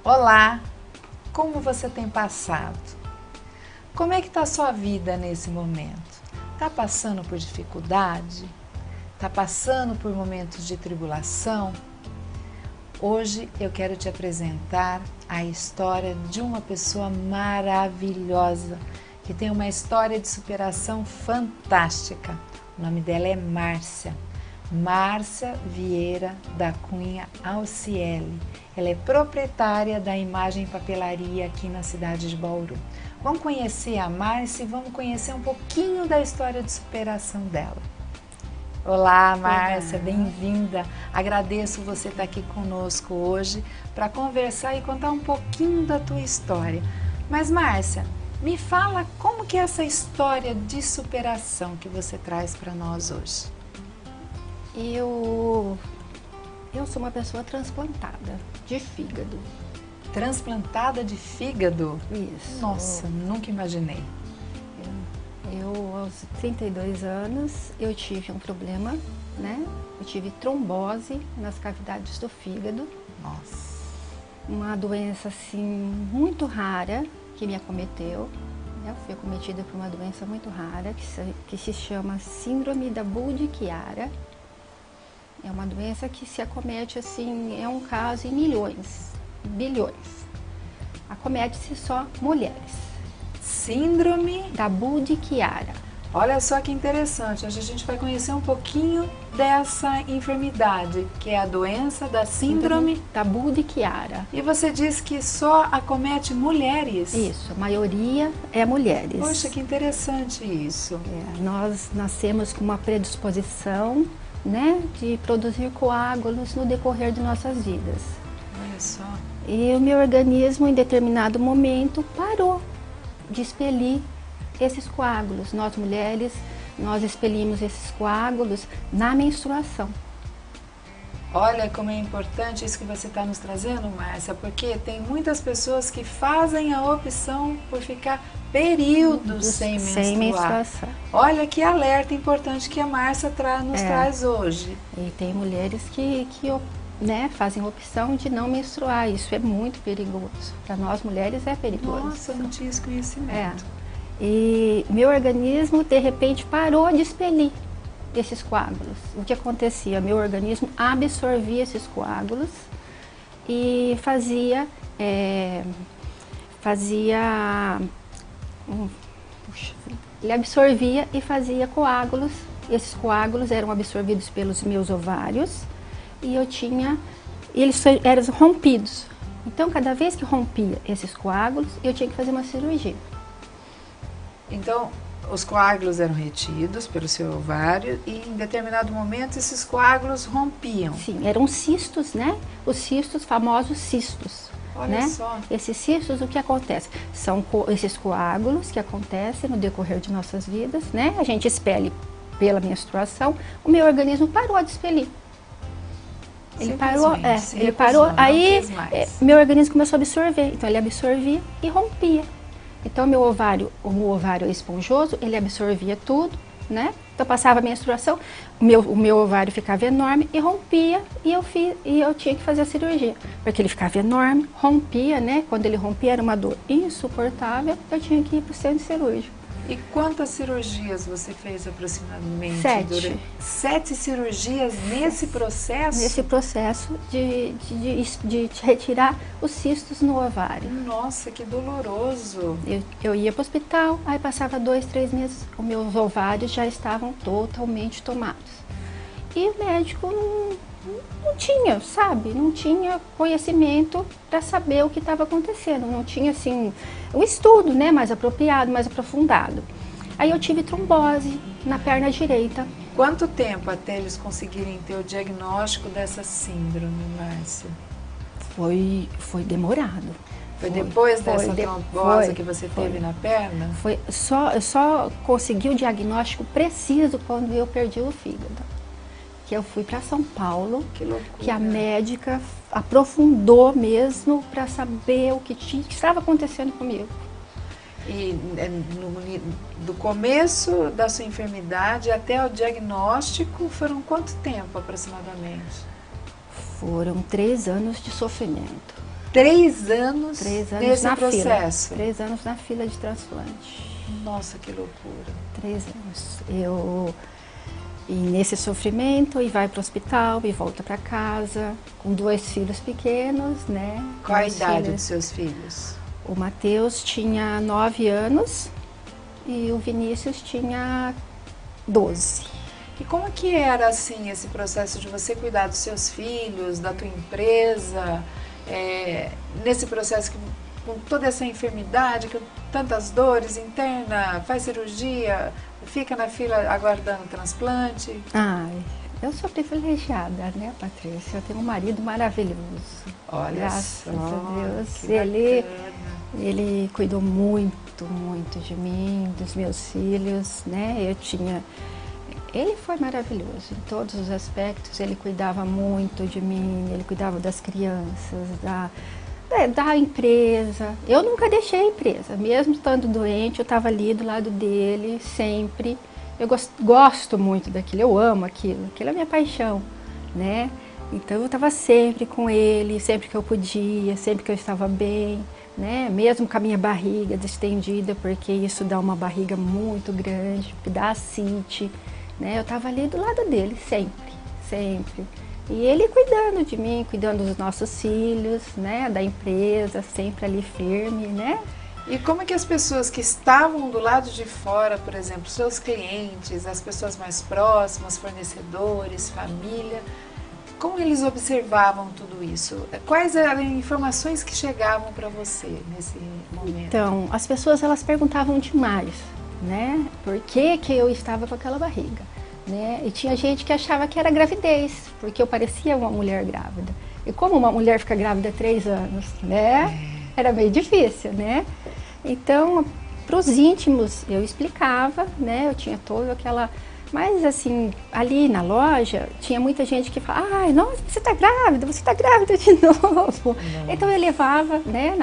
Olá, como você tem passado? Como é que está a sua vida nesse momento? Está passando por dificuldade? Está passando por momentos de tribulação? Hoje eu quero te apresentar a história de uma pessoa maravilhosa, que tem uma história de superação fantástica. O nome dela é Márcia. Márcia Vieira da Cunha Alciele. Ela é proprietária da Imagem Papelaria aqui na cidade de Bauru. Vamos conhecer a Márcia e vamos conhecer um pouquinho da história de superação dela. Olá, Márcia, bem-vinda. Agradeço você estar aqui conosco hoje para conversar e contar um pouquinho da tua história. Mas, Márcia, me fala como que é essa história de superação que você traz para nós hoje. Eu sou uma pessoa transplantada de fígado. Transplantada de fígado? Isso. Nossa, nunca imaginei. Aos 32 anos, eu tive um problema, né? Eu tive trombose nas cavidades do fígado. Nossa. Uma doença, assim, muito rara que me acometeu. Eu fui acometida por uma doença muito rara que se chama Síndrome da Budd-Chiara. É uma doença que se acomete, assim, é um caso em milhões, bilhões. Acomete-se só mulheres. Síndrome da Budd-Chiara. Olha só que interessante, hoje a gente vai conhecer um pouquinho dessa enfermidade, que é a doença da síndrome da Budd-Chiara. E você diz que só acomete mulheres? Isso, a maioria é mulheres. Poxa, que interessante isso. Nós nascemos com uma predisposição, né, de produzir coágulos no decorrer de nossas vidas. Olha só. E o meu organismo, em determinado momento, parou de expelir esses coágulos. Nós mulheres, nós expelimos esses coágulos na menstruação. Olha como é importante isso que você está nos trazendo, Márcia, porque tem muitas pessoas que fazem a opção por ficar períodos sem menstruação. Olha que alerta importante que a Márcia nos traz hoje. E tem mulheres que fazem a opção de não menstruar. Isso é muito perigoso. Para nós mulheres é perigoso. Nossa, eu não tinha esse conhecimento. E meu organismo, de repente, parou de expelir esses coágulos. O que acontecia? Meu organismo absorvia esses coágulos e ele absorvia e fazia coágulos. Esses coágulos eram absorvidos pelos meus ovários e eles eram rompidos. Então, cada vez que rompia esses coágulos, eu tinha que fazer uma cirurgia. Então, os coágulos eram retidos pelo seu ovário e em determinado momento esses coágulos rompiam. Sim, eram cistos, né? Os cistos, famosos cistos. Olha só. Esses cistos, o que acontece? São esses coágulos que acontecem no decorrer de nossas vidas, né? A gente expele pela menstruação, o meu organismo parou de expelir. Ele parou, aí meu organismo começou a absorver, então ele absorvia e rompia. Então o meu ovário é esponjoso, ele absorvia tudo, né? Então passava a menstruação, o meu ovário ficava enorme e rompia e eu tinha que fazer a cirurgia. Porque ele ficava enorme, rompia, né? Quando ele rompia era uma dor insuportável, eu tinha que ir para o centro cirúrgico. E quantas cirurgias você fez aproximadamente? 7. 7 cirurgias nesse processo? Nesse processo de retirar os cistos no ovário. Nossa, que doloroso! Eu ia para o hospital, aí passava 2, 3 meses, os meus ovários já estavam totalmente tomados. E o médico não tinha, sabe? Não tinha conhecimento para saber o que estava acontecendo. Não tinha, assim, o estudo, né, mais apropriado, mais aprofundado. Aí eu tive trombose na perna direita. Quanto tempo até eles conseguirem ter o diagnóstico dessa síndrome, Márcia? Foi demorado. Foi depois dessa trombose que você teve na perna? Eu só consegui o diagnóstico preciso quando eu perdi o fígado. Que eu fui para São Paulo, que a médica aprofundou mesmo para saber o que estava acontecendo comigo. E do começo da sua enfermidade até o diagnóstico, foram quanto tempo aproximadamente? Foram 3 anos de sofrimento. 3 anos, 3 anos nesse na processo? Fila. 3 anos na fila de transplante. Nossa, que loucura. 3 anos. E nesse sofrimento, e vai para o hospital, e volta para casa, com 2 filhos pequenos, né? Qual a idade dos seus filhos? O Matheus tinha 9 anos e o Vinícius tinha 12. E como que era, assim, esse processo de você cuidar dos seus filhos, da tua empresa, nesse processo com toda essa enfermidade, com tantas dores, interna, faz cirurgia, fica na fila aguardando o transplante? Ai, eu sou privilegiada, né, Patrícia? Eu tenho um marido maravilhoso. Olha graças só, a Deus. que Ele cuidou muito, muito de mim, dos meus filhos, né? Ele foi maravilhoso em todos os aspectos. Ele cuidava muito de mim, ele cuidava das crianças, da empresa. Eu nunca deixei a empresa, mesmo estando doente, eu estava ali do lado dele sempre. Eu gosto muito daquilo, eu amo aquilo é a minha paixão, né? Então eu estava sempre com ele, sempre que eu podia, sempre que eu estava bem, né? Mesmo com a minha barriga distendida, porque isso dá uma barriga muito grande, dá ascite, né? Eu estava ali do lado dele, sempre, sempre. E ele cuidando de mim, cuidando dos nossos filhos, né? Da empresa, sempre ali firme, né? E como é que as pessoas que estavam do lado de fora, por exemplo, seus clientes, as pessoas mais próximas, fornecedores, família, como eles observavam tudo isso? Quais eram as informações que chegavam para você nesse momento? Então, as pessoas elas perguntavam demais, né? Por que eu estava com aquela barriga, né? E tinha gente que achava que era gravidez, porque eu parecia uma mulher grávida. E como uma mulher fica grávida há 3 anos, né? Era meio difícil, né? Então, para os íntimos eu explicava, né? Eu tinha toda aquela... Mas assim, ali na loja, tinha muita gente que falava, ai, nossa, você está grávida de novo. Não. Então eu levava, né,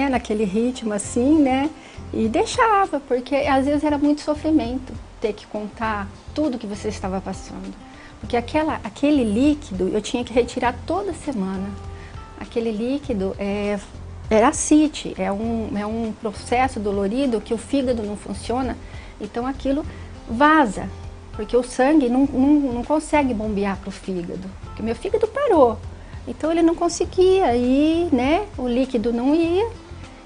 naquele ritmo assim, né? E deixava, porque às vezes era muito sofrimento ter que contar tudo que você estava passando. Porque aquele líquido eu tinha que retirar toda semana. Aquele líquido era ascite, é um processo dolorido que o fígado não funciona, então aquilo vaza, porque o sangue não consegue bombear para o fígado, porque meu fígado parou, então ele não conseguia ir, né? O líquido não ia,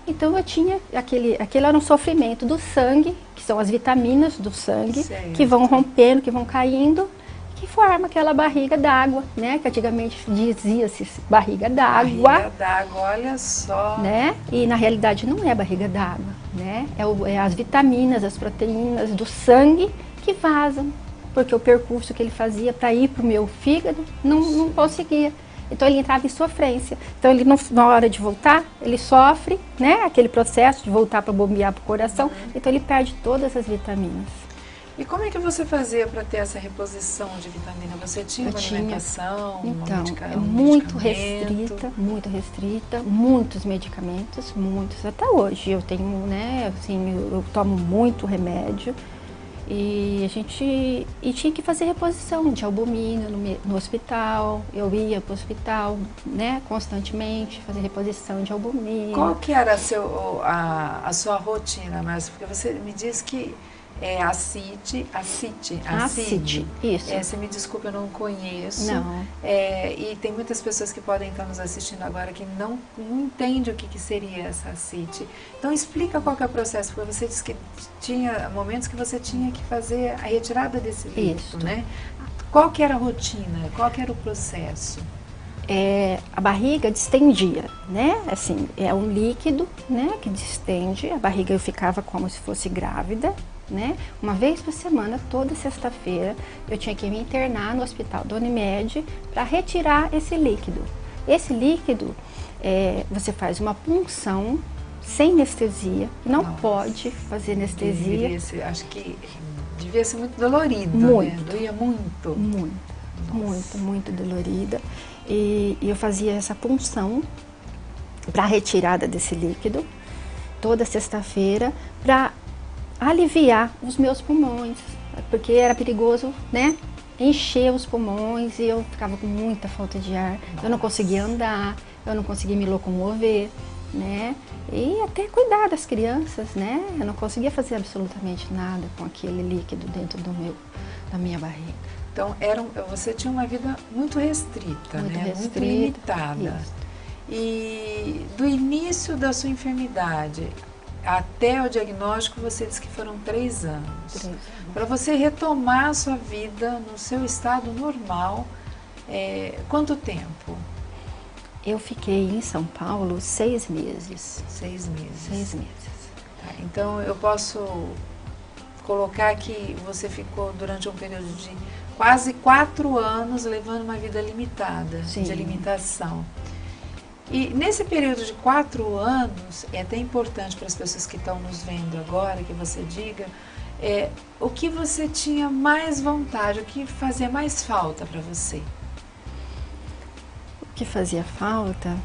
então eu tinha aquele era um sofrimento do sangue, que são as vitaminas do sangue, certo, que vão rompendo, que vão caindo, que forma aquela barriga d'água, né? Que antigamente dizia-se barriga d'água. Barriga d'água, olha só. Né? E na realidade não é barriga d'água, né? É as vitaminas, as proteínas do sangue que vazam, porque o percurso que ele fazia para ir para o meu fígado não conseguia. Então ele entrava em sofrência. Então ele na hora de voltar, ele sofre, né? Aquele processo de voltar para bombear para o coração, então ele perde todas as vitaminas. E como é que você fazia para ter essa reposição de vitamina? Você tinha uma alimentação, então, muito restrita, muitos medicamentos, muitos, até hoje eu tenho, né, assim, eu tomo muito remédio e tinha que fazer reposição de albumina no hospital, eu ia para o hospital, né, constantemente, fazer reposição de albumina. Qual que era a sua rotina, Márcia? Porque você me disse que acite, isso. Você me desculpa, eu não conheço. Não. E tem muitas pessoas que podem estar nos assistindo agora que não entendem o que seria essa acite. Então explica qual que é o processo, porque você disse que tinha momentos que você tinha que fazer a retirada desse líquido, né? Qual que era a rotina? Qual que era o processo? A barriga distendia, né? Assim, é um líquido, né, que distende. A barriga eu ficava como se fosse grávida, né? Uma vez por semana, toda sexta-feira, eu tinha que me internar no hospital da Unimed para retirar esse líquido. Esse líquido, você faz uma punção sem anestesia, não pode fazer anestesia. Acho que devia ser muito dolorido, muito, né? Doía muito. Muito dolorida. E eu fazia essa punção para retirada desse líquido toda sexta-feira para aliviar os meus pulmões, porque era perigoso, né, encher os pulmões e eu ficava com muita falta de ar. Eu não conseguia andar, eu não conseguia me locomover, né? E até cuidar das crianças, né? Eu não conseguia fazer absolutamente nada com aquele líquido dentro da minha barriga. Então, você tinha uma vida muito restrita, Muito né? restrita, Muito limitada. isso. E do início da sua enfermidade até o diagnóstico, você disse que foram 3 anos. 3 anos. Para você retomar a sua vida no seu estado normal, quanto tempo? Eu fiquei em São Paulo 6 meses. 6 meses. 6 meses. Tá, então, eu posso colocar que você ficou durante um período de quase 4 anos levando uma vida limitada, Sim. de alimentação. E nesse período de 4 anos, é até importante para as pessoas que estão nos vendo agora, que você diga o que você tinha mais vontade, o que fazia mais falta para você. O que fazia falta?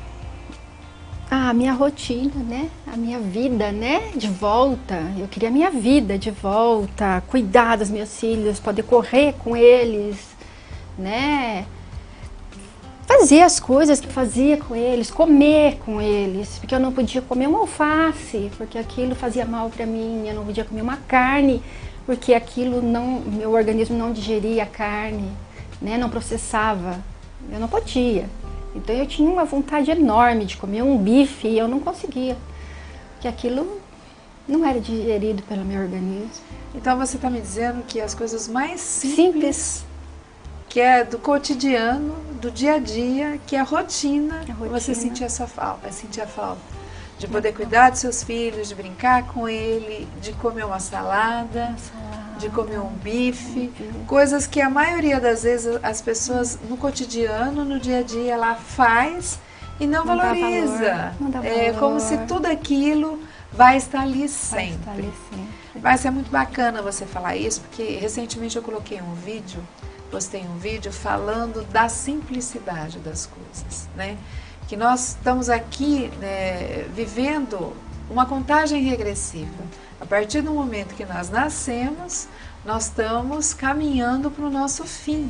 A minha rotina, né? A minha vida, né? De volta. Eu queria a minha vida de volta, cuidar dos meus filhos, poder correr com eles, né? Fazer as coisas que fazia com eles, comer com eles, porque eu não podia comer uma alface, porque aquilo fazia mal para mim, eu não podia comer uma carne, porque aquilo meu organismo não digeria a carne, né? Não processava, eu não podia. Então eu tinha uma vontade enorme de comer um bife e eu não conseguia, porque aquilo não era digerido pelo meu organismo. Então você está me dizendo que as coisas mais simples, que é do cotidiano, do dia a dia, que é a rotina, você sentia falta. De poder cuidar dos seus filhos, de brincar com ele, de comer uma salada, de comer um bife, coisas que a maioria das vezes as pessoas no cotidiano, no dia a dia, ela faz e não valoriza. Não dá valor. É como se tudo aquilo vai estar ali sempre. Mas é muito bacana você falar isso, porque recentemente eu coloquei postei um vídeo falando da simplicidade das coisas, né? Que nós estamos aqui, né, vivendo uma contagem regressiva. A partir do momento que nós nascemos, nós estamos caminhando para o nosso fim.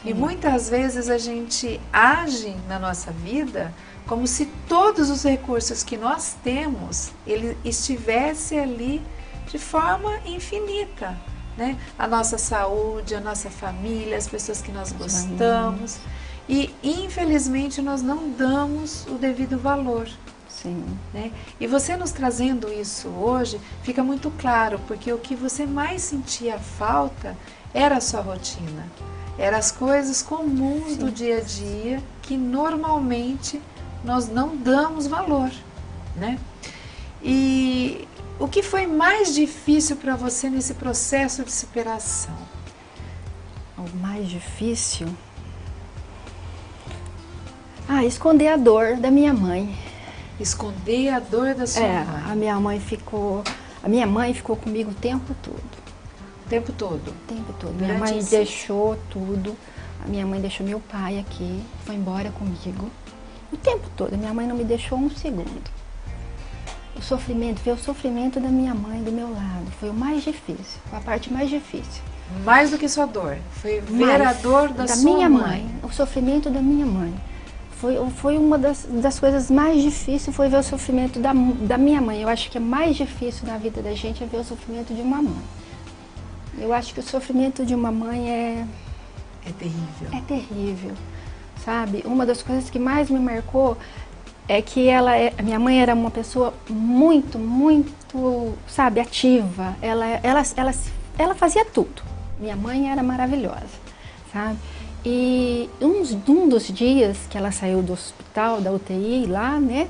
E muitas vezes a gente age na nossa vida como se todos os recursos que nós temos, ele estivesse ali de forma infinita, né? A nossa saúde, a nossa família, as pessoas que nós gostamos. E, infelizmente, nós não damos o devido valor. Sim. Né? E você nos trazendo isso hoje, fica muito claro, porque o que você mais sentia falta era a sua rotina. Eram as coisas comuns do dia a dia, que normalmente nós não damos valor. Né? E o que foi mais difícil para você nesse processo de superação? O mais difícil? Esconder a dor da minha mãe. Esconder a dor da sua mãe. A minha mãe ficou comigo o tempo todo. O tempo todo? O tempo todo. Minha mãe deixou tudo. A minha mãe deixou meu pai aqui, foi embora comigo. O tempo todo. A minha mãe não me deixou um segundo. Ver o sofrimento da minha mãe do meu lado foi o mais difícil, foi a parte mais difícil. Mais do que sua dor? Foi ver a dor da sua minha mãe. O sofrimento da minha mãe. Foi uma das coisas mais difíceis, foi ver o sofrimento da minha mãe. Eu acho que é mais difícil na vida da gente é ver o sofrimento de uma mãe. Eu acho que o sofrimento de uma mãe é terrível. É terrível, sabe? Uma das coisas que mais me marcou é que a minha mãe era uma pessoa muito, sabe, ativa. Ela fazia tudo. Minha mãe era maravilhosa, sabe? E um dos dias que ela saiu do hospital, da UTI lá, né?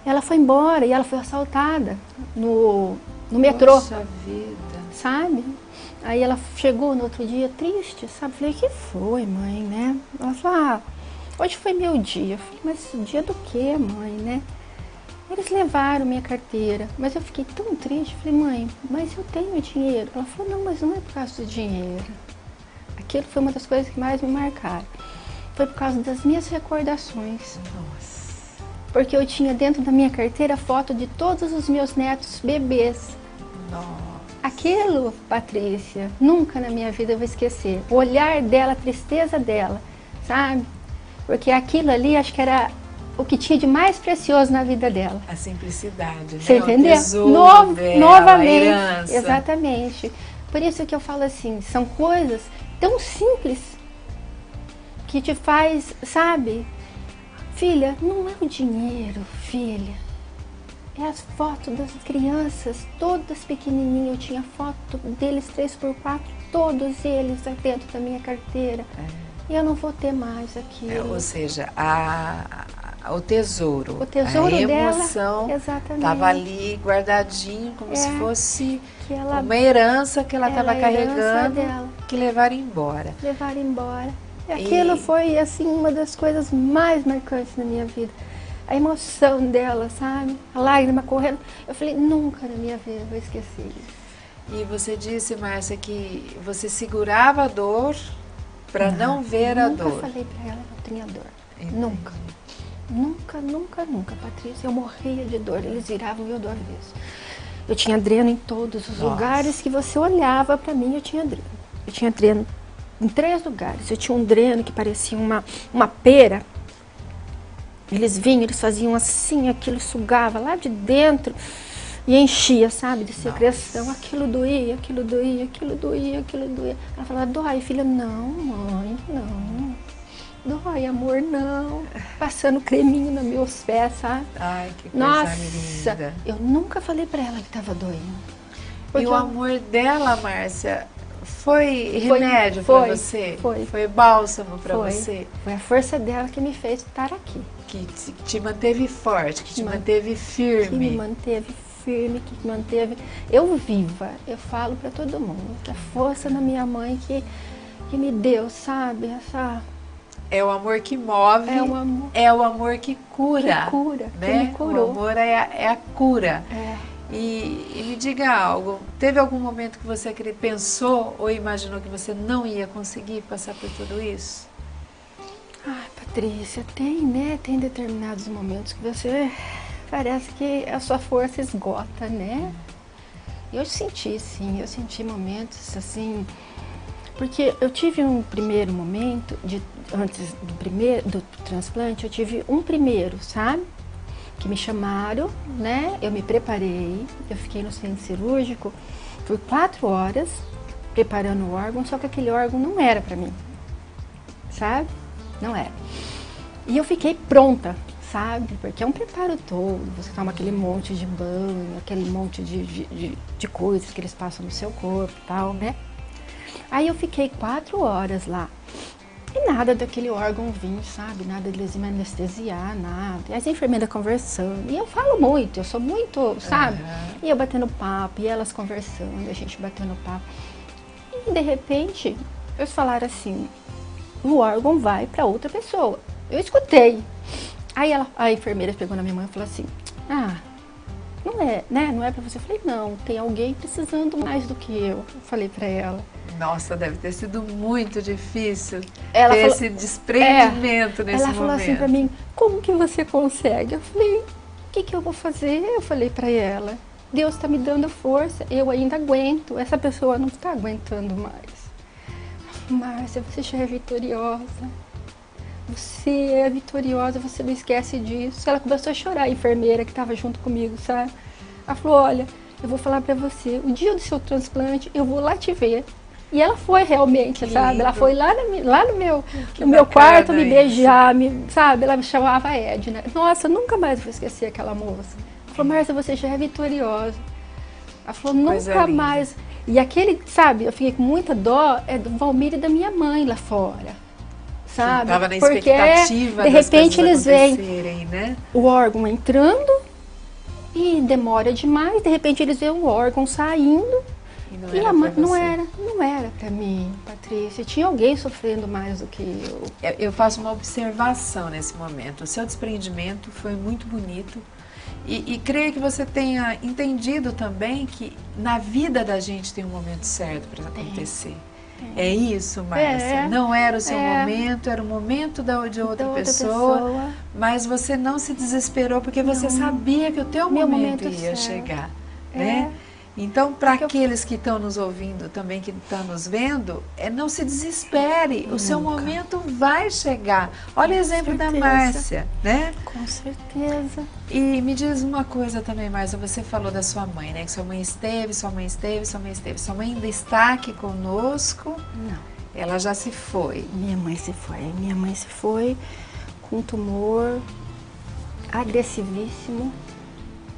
Ela foi embora e ela foi assaltada no metrô. Poxa vida. Sabe? Aí ela chegou no outro dia triste, sabe? Falei, o que foi, mãe, né? Ela falou, hoje foi meu dia. Eu falei, mas dia do quê, mãe, né? Eles levaram minha carteira, mas eu fiquei tão triste. Falei, mãe, mas eu tenho dinheiro. Ela falou, não, mas não é por causa do dinheiro. Aquilo foi uma das coisas que mais me marcaram. Foi por causa das minhas recordações. Nossa. Porque eu tinha dentro da minha carteira foto de todos os meus netos bebês. Nossa. Aquilo, Patrícia, nunca na minha vida eu vou esquecer. O olhar dela, a tristeza dela, sabe? Porque aquilo ali, acho que era o que tinha de mais precioso na vida dela. A simplicidade, Você né? entendeu? O tesouro dela, Novamente. a herança. Exatamente. Por isso que eu falo assim, são coisas tão simples que te faz, sabe? Filha, não é o dinheiro, filha. É as fotos das crianças, todas pequenininhas. Eu tinha foto deles 3x4, todos eles dentro da minha carteira. E eu não vou ter mais aquilo. Ou seja, o tesouro, a emoção dela, estava ali guardadinho, como se fosse ela, uma herança que ela estava carregando, dela. Que levaram embora. Levaram embora. E aquilo foi, assim, uma das coisas mais marcantes na minha vida. A emoção dela, sabe? A lágrima correndo. Eu falei, nunca na minha vida eu vou esquecer isso. E você disse, Márcia, que você segurava a dor para não ver a dor. Nunca falei para ela que eu tinha dor. Entendi. Nunca. Nunca, Patrícia. Eu morria de dor. Eles viravam e eu do avesso. Eu tinha dreno em todos os lugares que você olhava para mim, eu tinha dreno. Eu tinha dreno em 3 lugares. Eu tinha um dreno que parecia uma pera. Eles vinham, eles faziam assim, aquilo sugava lá de dentro e enchia, sabe, de secreção. Aquilo doía. Ela falava, dói, filha? Não, mãe, não. Dói, amor, não. Passando creminho nos meus pés, sabe? Ai, que coisa linda. Eu nunca falei pra ela que tava doendo. E o amor dela, Márcia, foi remédio pra você? Foi bálsamo pra você? Foi a força dela que me fez estar aqui. Que te manteve forte, que te manteve firme. Que me manteve firme, que me manteve eu viva. Eu falo pra todo mundo que a força da minha mãe que me deu, sabe? Essa... É o amor que move, é o amor que cura. Que cura, né? que me curou. O amor é a cura. É. E me diga algo, teve algum momento que você pensou ou imaginou que você não ia conseguir passar por tudo isso? Ai, Patrícia, tem, né? Tem determinados momentos que você parece que a sua força esgota, né? Eu senti, sim, eu senti momentos assim, porque eu tive um primeiro momento, antes do transplante, eu tive um primeiro, sabe? Que me chamaram, né? Eu me preparei, eu fiquei no centro cirúrgico por 4 horas preparando o órgão, só que aquele órgão não era para mim, sabe? Não era. E eu fiquei pronta, sabe? Porque é um preparo todo, você toma aquele monte de banho, aquele monte de coisas que eles passam no seu corpo e tal, né? Aí eu fiquei 4 horas lá. E nada daquele órgão vir, sabe? Nada de eles me anestesiar, nada. E as enfermeiras conversando. E eu falo muito, eu sou muito, sabe? E eu batendo papo, e elas conversando, a gente batendo papo. E de repente, eles falaram assim, o órgão vai para outra pessoa. Eu escutei. Aí a enfermeira pegou na minha mão e falou assim, não é, né? Não é para você. Eu falei, não, tem alguém precisando mais do que eu. Eu falei para ela. Nossa, deve ter sido muito difícil ela ter falou, esse desprendimento nesse momento. Ela falou assim para mim, como que você consegue? Eu falei, o que eu vou fazer? Eu falei para ela, Deus está me dando força, eu ainda aguento, essa pessoa não está aguentando mais. Márcia, você já é vitoriosa. Você é vitoriosa, você não esquece disso. Ela começou a chorar, a enfermeira que estava junto comigo, sabe? Ela falou, olha, eu vou falar pra você, o dia do seu transplante, eu vou lá te ver. E ela foi realmente, que sabe? lindo. Ela foi lá no meu quarto me beijar, sabe? Ela me chamava Edna. Nossa, nunca mais vou esquecer aquela moça. Ela falou, Márcia, você já é vitoriosa. Ela falou, nunca mais. E aquele, sabe, eu fiquei com muita dó, é do Valmir e da minha mãe lá fora. Sabe? Estava na expectativa de repente eles veem, né? O órgão entrando e demora demais, de repente eles veem o órgão saindo e a mãe não era para mim, Patrícia. Tinha alguém sofrendo mais do que eu. Eu faço uma observação nesse momento. O seu desprendimento foi muito bonito e creio que você tenha entendido também que na vida da gente tem um momento certo para acontecer. É isso, Márcia. Não era o seu momento, era o momento de outra pessoa, mas você não se desesperou porque você sabia que o teu momento ia chegar, né? Então, para aqueles que estão nos ouvindo, também que estão nos vendo, não se desespere, o seu momento vai chegar. Olha o exemplo da Márcia, né? Com certeza. E me diz uma coisa também, Márcia, você falou da sua mãe, né? Que sua mãe esteve, sua mãe esteve, sua mãe esteve. Sua mãe ainda está aqui conosco? Não. Ela já se foi. Minha mãe se foi. Minha mãe se foi com um tumor agressivíssimo,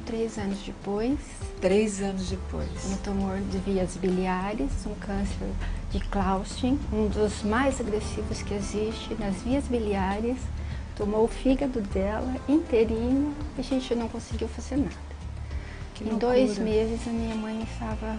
3 anos depois. 3 anos depois. Um tumor de vias biliares, um câncer de Klaustin, um dos mais agressivos que existe nas vias biliares. Tomou o fígado dela inteirinho e a gente não conseguiu fazer nada. Em 2 meses a minha mãe estava...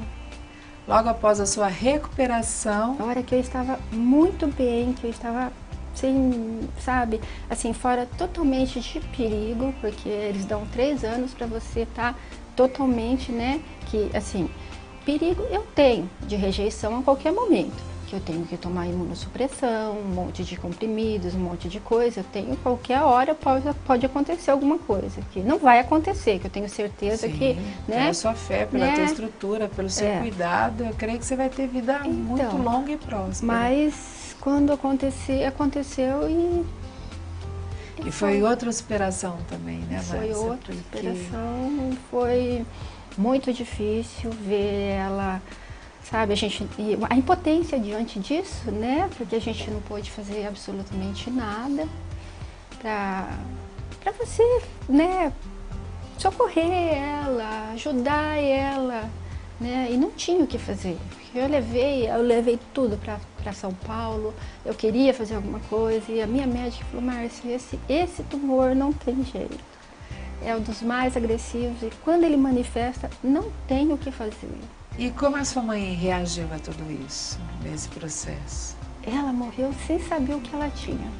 Logo após a sua recuperação... A hora que eu estava muito bem, que eu estava sem, sabe, assim, fora totalmente de perigo, porque eles dão 3 anos para você estar totalmente, né, que, assim, perigo eu tenho de rejeição a qualquer momento, que eu tenho que tomar imunossupressão, um monte de comprimidos, um monte de coisa, eu tenho, qualquer hora pode acontecer alguma coisa, que não vai acontecer, que eu tenho certeza. Sim, que, né, pela sua fé, pela tua estrutura, pelo seu cuidado, eu creio que você vai ter vida muito longa e próspera. Mas quando acontecer, aconteceu e foi outra superação também, né, Márcia? Foi outra superação, foi muito difícil ver ela, sabe, a impotência diante disso, né, porque a gente não pôde fazer absolutamente nada para você, né, socorrer ela, ajudar ela, né, e não tinha o que fazer. Eu levei tudo para São Paulo, eu queria fazer alguma coisa e a minha médica falou, Márcia, esse tumor não tem jeito, é um dos mais agressivos e quando ele manifesta, não tem o que fazer. E como a sua mãe reagiu a tudo isso, nesse processo? Ela morreu sem saber o que ela tinha,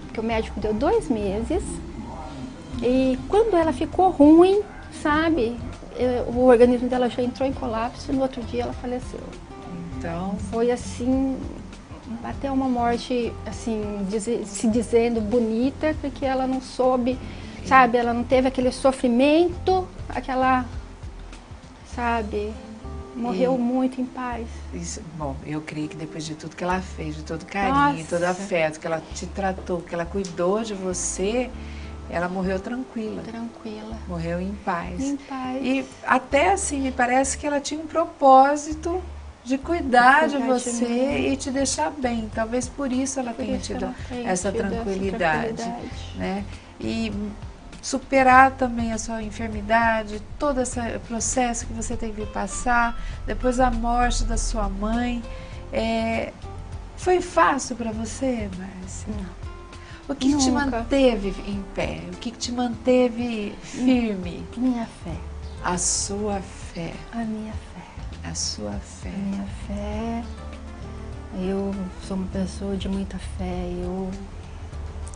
porque o médico deu 2 meses e quando ela ficou ruim, sabe, o organismo dela já entrou em colapso e no outro dia ela faleceu. Então foi assim, até uma morte assim, se dizendo bonita, porque ela não soube, sabe, ela não teve aquele sofrimento, aquela, sabe, morreu muito em paz. Isso, bom, eu creio que depois de tudo que ela fez, de todo carinho, todo afeto, que ela te tratou, que ela cuidou de você, ela morreu tranquila. Tranquila. Morreu em paz. Em paz. E até assim, me parece que ela tinha um propósito de cuidar de você e te deixar bem. Talvez por isso ela tenha tido essa tranquilidade, né? E superar também a sua enfermidade, todo esse processo que você teve que passar, depois a morte da sua mãe. Foi fácil para você, Márcia? Não. O que te manteve em pé? O que te manteve firme? Minha fé. A sua fé. A minha fé. A sua fé. A minha fé. Eu sou uma pessoa de muita fé.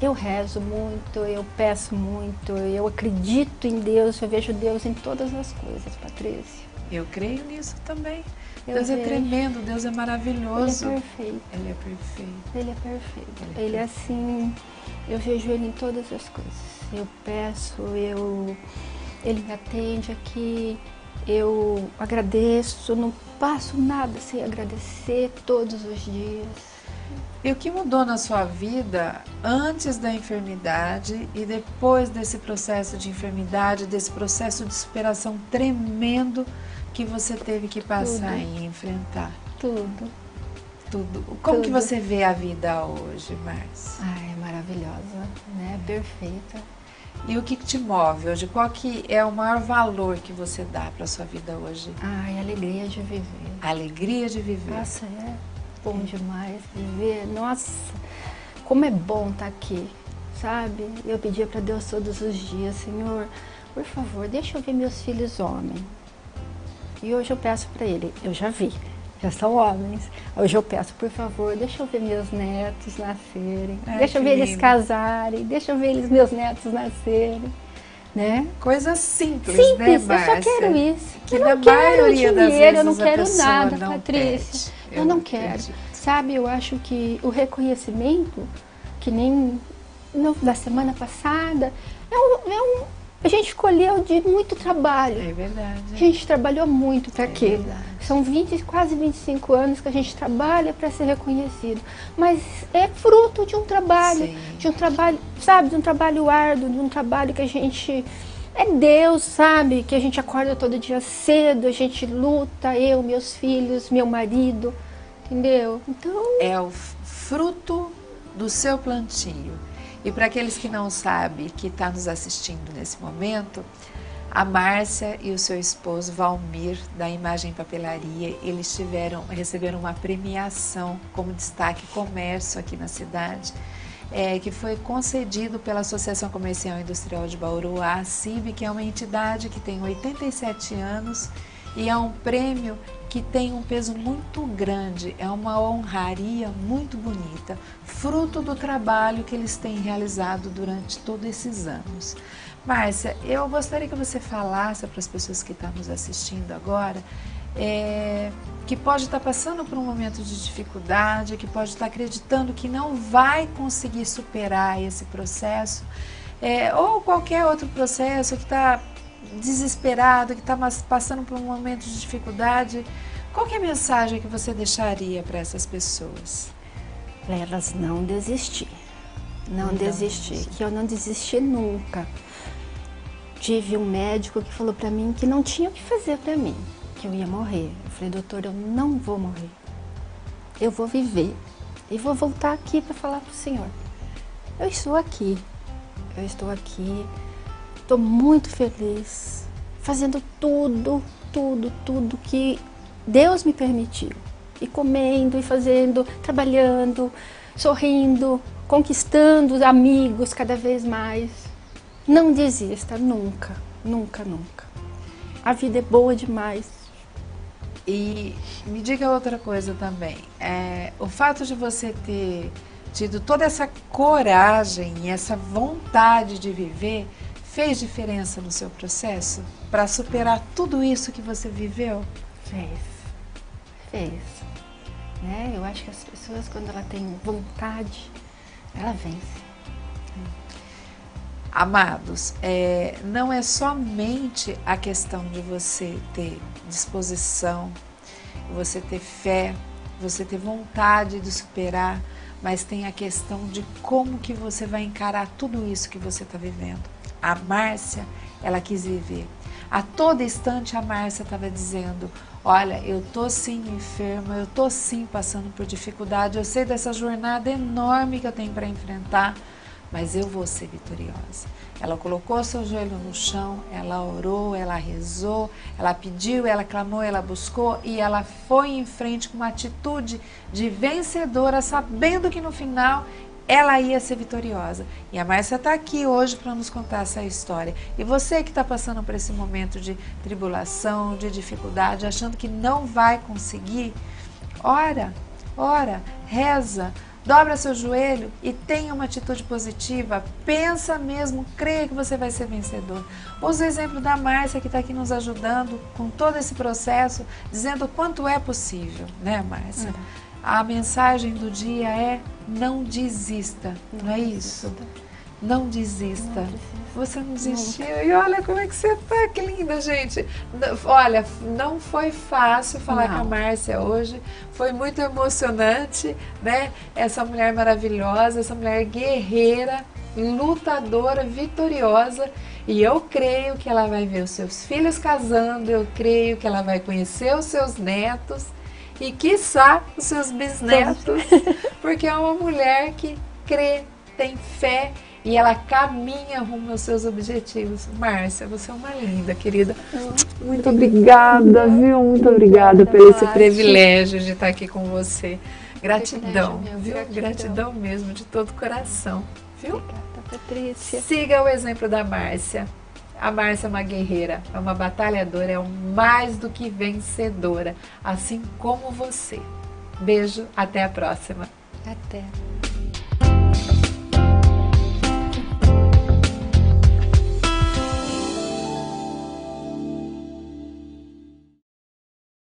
Eu rezo muito, eu peço muito, eu acredito em Deus, eu vejo Deus em todas as coisas, Patrícia. Eu creio nisso também. Deus é tremendo, Deus é maravilhoso. Ele é perfeito. Ele é perfeito. Ele é perfeito. Ele é assim, eu vejo Ele em todas as coisas. Eu peço, Ele me atende aqui, eu agradeço, não passo nada sem agradecer todos os dias. E o que mudou na sua vida antes da enfermidade e depois desse processo de enfermidade, desse processo de superação tremendo que você teve que passar e enfrentar? Tudo. Como que você vê a vida hoje, Márcia? Ai, é maravilhosa, né? Perfeita. E o que te move hoje? Qual que é o maior valor que você dá para a sua vida hoje? Ai, a alegria de viver. A alegria de viver. Nossa, é bom demais viver. Nossa, como é bom estar aqui, sabe? Eu pedia para Deus todos os dias, Senhor, por favor, deixa eu ver meus filhos homens. E hoje eu peço para Ele, eu já vi, já são homens. Hoje eu peço, por favor, deixa eu ver meus netos nascerem, deixa eu ver eles casarem, deixa eu ver meus netos nascerem, né? Coisa simples, né, Márcia? Eu só quero isso. Que eu não quero dinheiro, eu não quero nada, Patrícia. Eu não quero. Acredito. Sabe, eu acho que o reconhecimento, que nem da semana passada, A gente colheu de muito trabalho. É verdade. A gente trabalhou muito para aquilo. Verdade. São 20, quase 25 anos que a gente trabalha para ser reconhecido. Mas é fruto de um trabalho, Sim. de um trabalho, sabe, de um trabalho árduo, de um trabalho que a gente... É Deus, sabe, que a gente acorda todo dia cedo, a gente luta, eu, meus filhos, meu marido, entendeu? Então... É o fruto do seu plantio. E para aqueles que não sabem, que está nos assistindo nesse momento, a Márcia e o seu esposo Valmir, da Imagem Papelaria, eles receberam uma premiação como destaque comércio aqui na cidade, que foi concedido pela Associação Comercial e Industrial de Bauru, a ACIB, que é uma entidade que tem 87 anos e é um prêmio que tem um peso muito grande, é uma honraria muito bonita, fruto do trabalho que eles têm realizado durante todos esses anos. Márcia, eu gostaria que você falasse para as pessoas que estão nos assistindo agora, que pode estar passando por um momento de dificuldade, que pode estar acreditando que não vai conseguir superar esse processo, ou qualquer outro processo, que está desesperado, que está passando por um momento de dificuldade. Qual que é a mensagem que você deixaria para essas pessoas? Para elas não desistir. Não desistir, que eu não desisti nunca. Tive um médico que falou para mim que não tinha o que fazer para mim, que eu ia morrer. Eu falei, doutor, eu não vou morrer. Eu vou viver. E vou voltar aqui para falar para o senhor. Eu estou aqui. Eu estou aqui. Estou muito feliz. Fazendo tudo que Deus me permitiu. E comendo, e fazendo, trabalhando, sorrindo, conquistando os amigos cada vez mais. Não desista, nunca, nunca, nunca. A vida é boa demais. E me diga outra coisa também. O fato de você ter tido toda essa coragem e essa vontade de viver fez diferença no seu processo para superar tudo isso que você viveu? Fez. Né? Eu acho que as pessoas, quando ela tem vontade, ela vence. Amados, não é somente a questão de você ter disposição, você ter fé, você ter vontade de superar, mas tem a questão de como que você vai encarar tudo isso que você está vivendo. A Márcia, ela quis viver. A todo instante a Márcia estava dizendo, olha, eu tô sim enferma, eu tô sim passando por dificuldade, eu sei dessa jornada enorme que eu tenho para enfrentar, mas eu vou ser vitoriosa. Ela colocou seu joelho no chão, ela orou, ela rezou, ela pediu, ela clamou, ela buscou e ela foi em frente com uma atitude de vencedora, sabendo que no final ela ia ser vitoriosa. E a Márcia está aqui hoje para nos contar essa história. E você que está passando por esse momento de tribulação, de dificuldade, achando que não vai conseguir, ora, reza, dobra seu joelho e tenha uma atitude positiva, pensa mesmo, creia que você vai ser vencedor. Usa o exemplo da Márcia que está aqui nos ajudando com todo esse processo, dizendo o quanto é possível, né, Márcia? A mensagem do dia é não desista, não é isso? Não desista. Você não desistiu. E olha como é que você tá, que linda, gente. Olha, não foi fácil falar com a Márcia hoje. Foi muito emocionante, né? Essa mulher maravilhosa, essa mulher guerreira, lutadora, vitoriosa. E eu creio que ela vai ver os seus filhos casando, eu creio que ela vai conhecer os seus netos e, quiçá, os seus bisnetos, porque é uma mulher que crê, tem fé, e ela caminha rumo aos seus objetivos. Márcia, você é uma linda, querida. Muito obrigada, viu? Muito obrigada por esse privilégio de estar aqui com você. Gratidão, viu? Gratidão mesmo, de todo o coração, viu? Obrigada, Patrícia. Siga o exemplo da Márcia. A Márcia é uma guerreira, é uma batalhadora, é mais do que vencedora, assim como você. Beijo, até a próxima. Até.